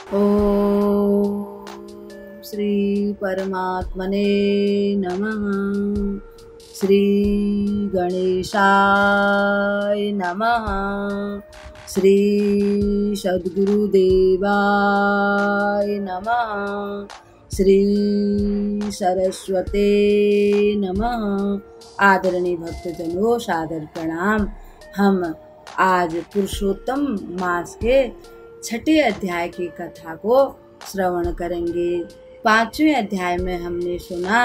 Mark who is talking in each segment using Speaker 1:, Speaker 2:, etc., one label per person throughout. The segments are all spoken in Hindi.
Speaker 1: ओम श्री परमात्मने नमः। श्री गणेशाय नमः। श्री सद्गुरुदेवाय नमः। श्री सरस्वते नमः। आदरणीय भक्तजनों, सादर प्रणाम। हम आज पुरुषोत्तम मास के छठे अध्याय की कथा को श्रवण करेंगे। 5वें अध्याय में हमने सुना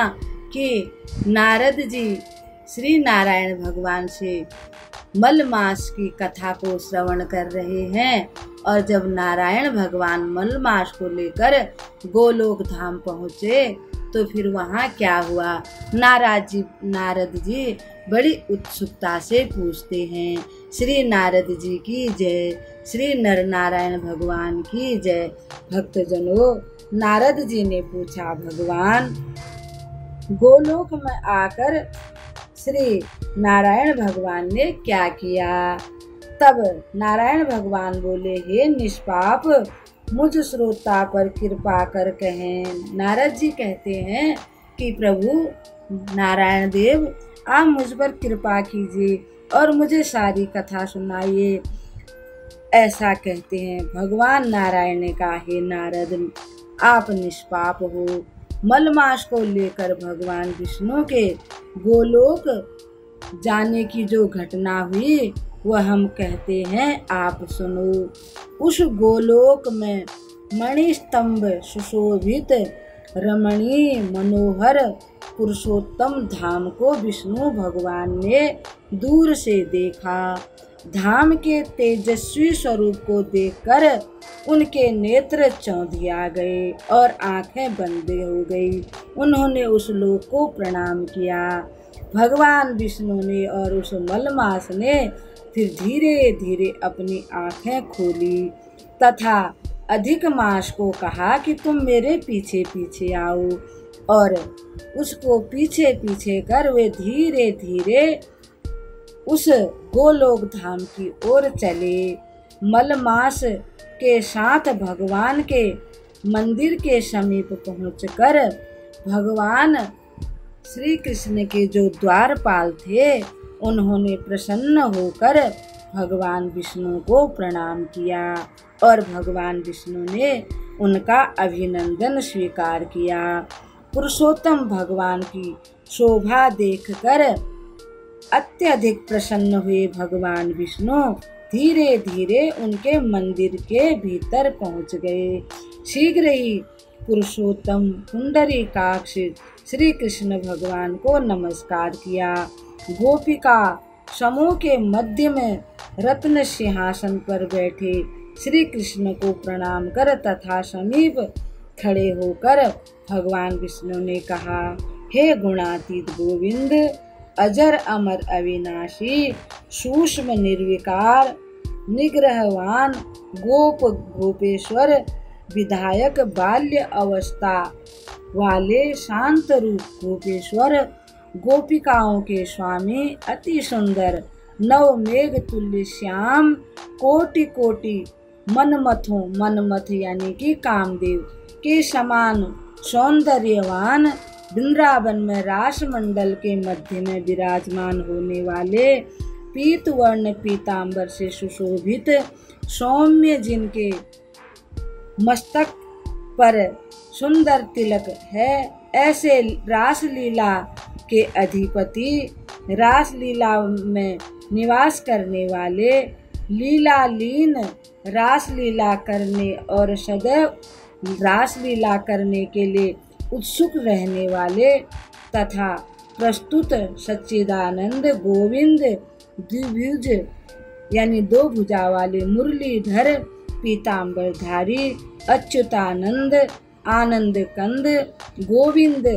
Speaker 1: कि नारद जी श्री नारायण भगवान से मल मास की कथा को श्रवण कर रहे हैं, और जब नारायण भगवान मल मास को लेकर गोलोक धाम पहुँचे तो फिर वहाँ क्या हुआ। नारद जी बड़ी उत्सुकता से पूछते हैं। श्री नारद जी की जय। श्री नर नारायण भगवान की जय। भक्तजनों, नारद जी ने पूछा, भगवान गोलोक में आकर श्री नारायण भगवान ने क्या किया। तब नारायण भगवान बोले, हे निष्पाप, मुझ श्रोता पर कृपा कर कहें। नारद जी कहते हैं कि प्रभु नारायण देव, आप मुझ पर कृपा कीजिए और मुझे सारी कथा सुनाइए। ऐसा कहते हैं। भगवान नारायण ने कहा, हे नारद, आप निष्पाप हो। मलमास को लेकर भगवान विष्णु के गोलोक जाने की जो घटना हुई वह हम कहते हैं, आप सुनो। उस गोलोक में मणिस्तंभ सुशोभित रमणीय मनोहर पुरुषोत्तम धाम को विष्णु भगवान ने दूर से देखा। धाम के तेजस्वी स्वरूप को देखकर उनके नेत्र चौंधिया गए और आंखें बंद हो गई। उन्होंने उस लोक को प्रणाम किया। भगवान विष्णु ने और उस मलमास ने फिर धीरे धीरे अपनी आंखें खोली तथा अधिक मास को कहा कि तुम मेरे पीछे पीछे आओ, और उसको पीछे पीछे कर वे धीरे धीरे उस गोलोक धाम की ओर चले। मलमास के साथ भगवान के मंदिर के समीप पहुंचकर भगवान श्री कृष्ण के जो द्वारपाल थे उन्होंने प्रसन्न होकर भगवान विष्णु को प्रणाम किया, और भगवान विष्णु ने उनका अभिनंदन स्वीकार किया। पुरुषोत्तम भगवान की शोभा देखकर अत्यधिक प्रसन्न हुए भगवान विष्णु धीरे धीरे उनके मंदिर के भीतर पहुंच गए। शीघ्र ही पुरुषोत्तम पुंडरीकाक्ष श्री कृष्ण भगवान को नमस्कार किया। गोपिका समूह के मध्य में रत्न सिंहासन पर बैठे श्री कृष्ण को प्रणाम कर तथा समीप खड़े होकर भगवान विष्णु ने कहा, हे गुणातीत गोविंद, अजर अमर अविनाशी, सूक्ष्म निर्विकार निग्रहवान गोप गोपेश्वर, विधायक बाल्य अवस्था वाले शांत रूप गोपेश्वर, गोपिकाओं के स्वामी, अति सुंदर नव मेघ तुल्य श्याम, कोटि कोटि मनमथों, मनमथ यानी कि कामदेव के समान सौंदर्यवान, वृंदावन में रास मंडल के मध्य में विराजमान होने वाले, पीत वर्ण पीतांबर से सुशोभित, सौम्य जिनके मस्तक पर सुंदर तिलक है, ऐसे रासलीला के अधिपति, रासलीला में निवास करने वाले, लीलालीन रासलीला करने और सदैव रासलीला करने के लिए उत्सुक रहने वाले तथा प्रस्तुत सच्चिदानंद गोविंद, द्विभुज यानी दो भुजा वाले, मुरलीधर पीतांबरधारी, अच्युतानंद आनंद कंद गोविंद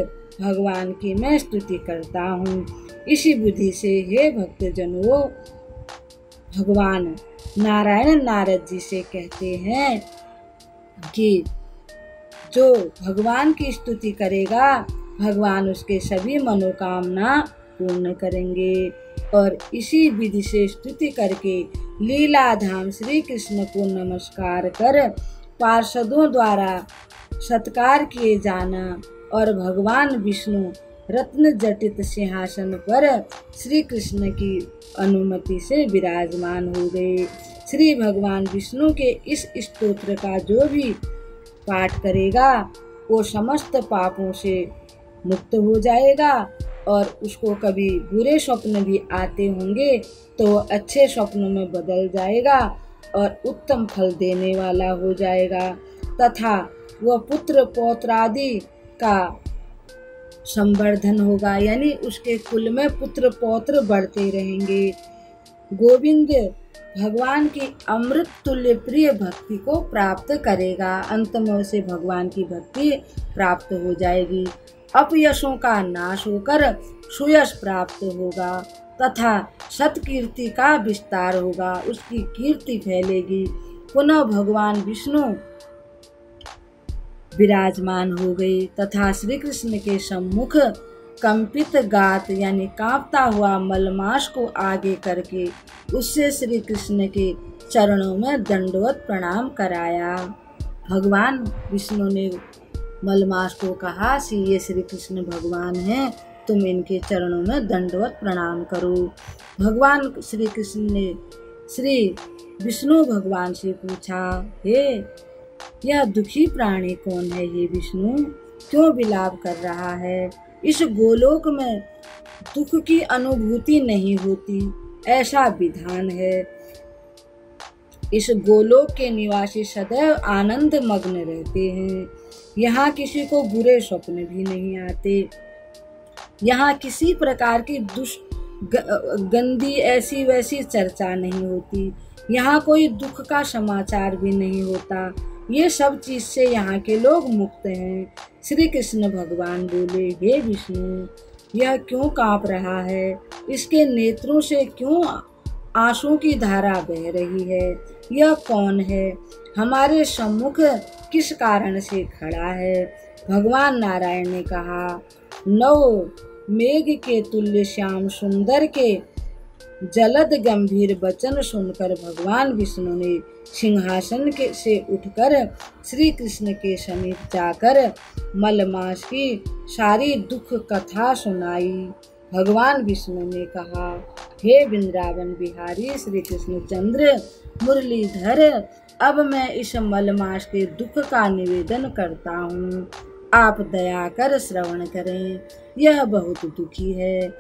Speaker 1: भगवान की मैं स्तुति करता हूँ। इसी बुद्धि से हे भक्तजनों, भगवान नारायण नारद जी से कहते हैं कि जो भगवान की स्तुति करेगा भगवान उसके सभी मनोकामना पूर्ण करेंगे। और इसी विधि से स्तुति करके लीला धाम श्री कृष्ण को नमस्कार कर पार्षदों द्वारा सत्कार किए जाना और भगवान विष्णु रत्न जटित सिंहासन पर श्री कृष्ण की अनुमति से विराजमान हो गए। श्री भगवान विष्णु के इस स्तोत्र का जो भी पाठ करेगा वो समस्त पापों से मुक्त हो जाएगा और उसको कभी बुरे स्वप्न भी आते होंगे तो अच्छे स्वप्नों में बदल जाएगा और उत्तम फल देने वाला हो जाएगा तथा वह पुत्र पौत्र आदि का संवर्धन होगा, यानी उसके कुल में पुत्र पौत्र बढ़ते रहेंगे। गोविंद भगवान की अमृत तुल्य प्रिय भक्ति को प्राप्त करेगा। अंत में उसे भगवान की भक्ति प्राप्त हो जाएगी। अपयशों का नाश होकर सुयश प्राप्त होगा तथा सत्कीर्ति का विस्तार होगा, उसकी कीर्ति फैलेगी। पुनः भगवान विष्णु विराजमान हो गए तथा श्री कृष्ण के सम्मुख कंपित गात यानी कांपता हुआ मलमास को आगे करके उससे श्री कृष्ण के चरणों में दंडवत प्रणाम कराया। भगवान विष्णु ने मलमास को कहा कि ये श्री कृष्ण भगवान हैं, तुम इनके चरणों में दंडवत प्रणाम करो। भगवान श्री कृष्ण ने श्री विष्णु भगवान से पूछा, हे यह दुखी प्राणी कौन है? ये विष्णु क्यों विलाप कर रहा है? इस गोलोक में दुख की अनुभूति नहीं होती, ऐसा विधान है। इस गोलोक के निवासी सदैव आनंद मग्न रहते हैं। यहाँ किसी को बुरे स्वप्न भी नहीं आते। यहाँ किसी प्रकार की गंदी ऐसी वैसी चर्चा नहीं होती। यहाँ कोई दुख का समाचार भी नहीं होता। ये सब चीज से यहाँ के लोग मुक्त हैं। श्री कृष्ण भगवान बोले, हे विष्णु, यह क्यों कांप रहा है? इसके नेत्रों से क्यों आंसू की धारा बह रही है? यह कौन है? हमारे सम्मुख किस कारण से खड़ा है? भगवान नारायण ने कहा, नव मेघ के तुल्य श्याम सुंदर के जलद गंभीर वचन सुनकर भगवान विष्णु ने सिंहासन के से उठकर श्री कृष्ण के समीप जाकर मलमास की सारी दुख कथा सुनाई। भगवान विष्णु ने कहा, हे वृंदावन बिहारी श्री कृष्ण चंद्र मुरलीधर, अब मैं इस मलमास के दुख का निवेदन करता हूँ। आप दया कर श्रवण करें। यह बहुत दुखी है।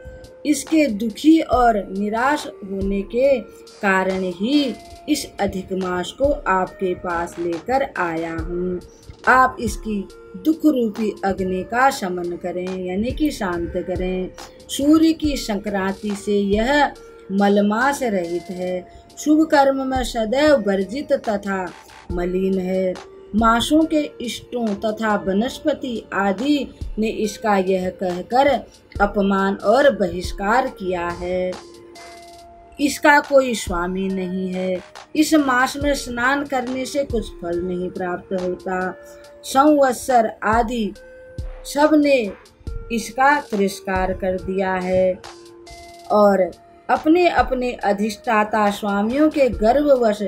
Speaker 1: इसके दुखी और निराश होने के कारण ही इस अधिक मास को आपके पास लेकर आया हूँ। आप इसकी दुख रूपी अग्नि का शमन करें, यानी कि शांत करें। सूर्य की संक्रांति से यह मलमास रहित है। शुभ कर्म में सदैव वर्जित तथा मलिन है। मासों के इष्टों तथा वनस्पति आदि ने इसका यह कहकर अपमान और बहिष्कार किया है। इसका कोई स्वामी नहीं है। इस मास में स्नान करने से कुछ फल नहीं प्राप्त होता। संवत्सर आदि सब ने इसका तिरस्कार कर दिया है और अपने अपने अधिष्ठाता स्वामियों के गर्ववश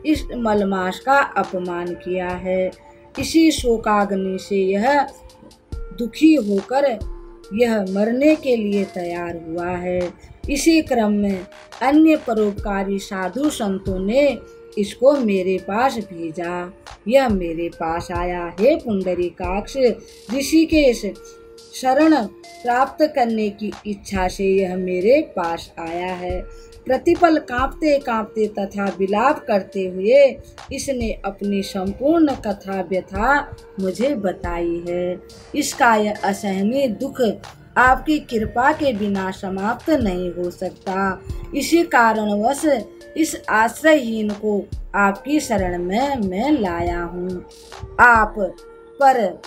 Speaker 1: इस मलमास का अपमान किया है। इसी शोकाग्नि से यह दुखी होकर यह मरने के लिए तैयार हुआ है। इसी क्रम में अन्य परोपकारी साधु संतों ने इसको मेरे पास भेजा। यह मेरे पास आया। हे पुंडरीकाक्ष, ऋषिकेश, शरण प्राप्त करने की इच्छा से यह मेरे पास आया है। प्रतिपल कांपते कांपते तथा विलाप करते हुए इसने अपनी संपूर्ण कथा व्यथा मुझे बताई है। इसका यह असहनीय दुख आपकी कृपा के बिना समाप्त नहीं हो सकता। इसी कारणवश इस आश्रयहीन को आपकी शरण में मैं लाया हूँ। आप पर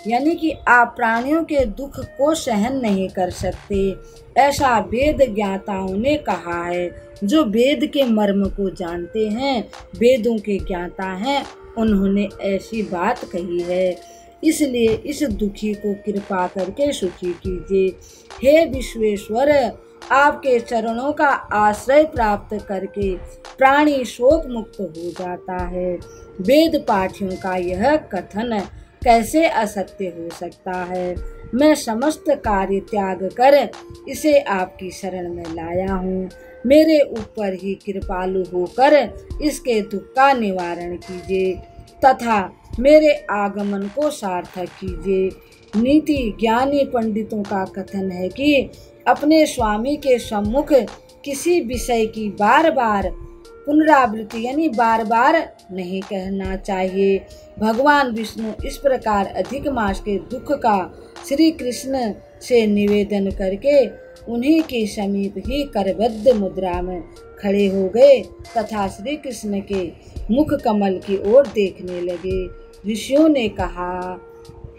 Speaker 1: यानी कि आप प्राणियों के दुख को सहन नहीं कर सकते, ऐसा वेद ज्ञाताओं ने कहा है। जो वेद के मर्म को जानते हैं, वेदों के ज्ञाता हैं, उन्होंने ऐसी बात कही है। इसलिए इस दुखी को कृपा करके सुखी कीजिए। हे विश्वेश्वर, आपके चरणों का आश्रय प्राप्त करके प्राणी शोक मुक्त हो जाता है। वेद पाठियों का यह कथन कैसे असत्य हो सकता है। मैं समस्त कार्य त्याग कर इसे आपकी शरण में लाया हूँ। मेरे ऊपर ही कृपालु होकर इसके दुख का निवारण कीजिए तथा मेरे आगमन को सार्थक कीजिए। नीति ज्ञानी पंडितों का कथन है कि अपने स्वामी के सम्मुख किसी विषय की बार बार पुनरावृत्ति यानी बार बार नहीं कहना चाहिए। भगवान विष्णु इस प्रकार अधिक मास के दुख का श्री कृष्ण से निवेदन करके उन्हीं के समीप ही करबद्ध मुद्रा में खड़े हो गए तथा श्री कृष्ण के मुख कमल की ओर देखने लगे। ऋषियों ने कहा,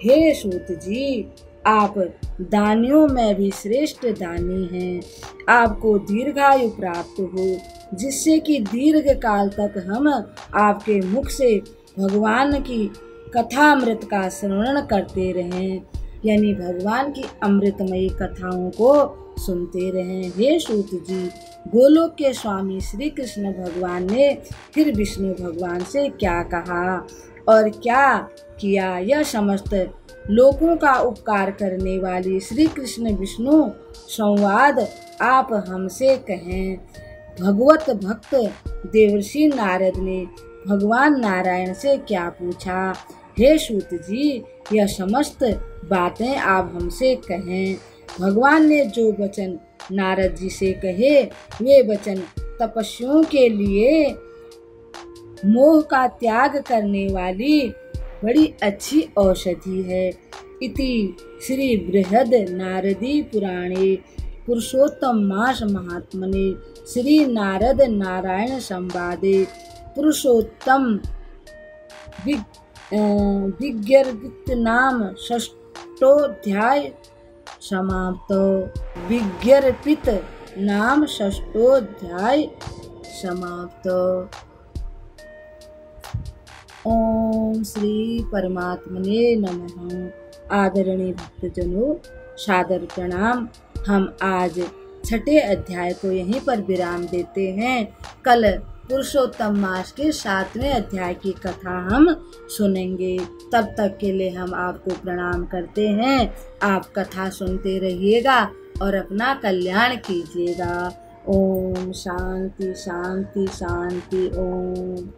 Speaker 1: हे सूत जी, आप दानियों में भी श्रेष्ठ दानी हैं। आपको दीर्घायु प्राप्त हो जिससे कि दीर्घ काल तक हम आपके मुख से भगवान की कथामृत का श्रवण करते रहें, यानी भगवान की अमृतमयी कथाओं को सुनते रहें। हे सूत जी, गोलोक के स्वामी श्री कृष्ण भगवान ने फिर विष्णु भगवान से क्या कहा और क्या किया, यह समस्त लोकों का उपकार करने वाली श्री कृष्ण विष्णु संवाद आप हमसे कहें। भगवत भक्त देवर्षि नारद ने भगवान नारायण से क्या पूछा। हे सूत जी, यह समस्त बातें आप हमसे कहें। भगवान ने जो वचन नारद जी से कहे वे वचन तपस्वियों के लिए मोह का त्याग करने वाली बड़ी अच्छी औषधि है। इति श्री बृहद नारदी पुराणे पुरुषोत्तम मास महात्मने श्री नारद नारायण संवादे पुरुषोत्तम विज्ञर्पित नाम षष्ठोध्याय समाप्त। विज्ञर्पित नाम षष्ठोध्याय समाप्त। ओम श्री परमात्मने नमः। आदरणीय भक्तजनों, सादर प्रणाम। हम आज छठे अध्याय को यहीं पर विराम देते हैं। कल पुरुषोत्तम मास के 7वें अध्याय की कथा हम सुनेंगे। तब तक के लिए हम आपको प्रणाम करते हैं। आप कथा सुनते रहिएगा और अपना कल्याण कीजिएगा। ओम शांति शांति शांति। ओम।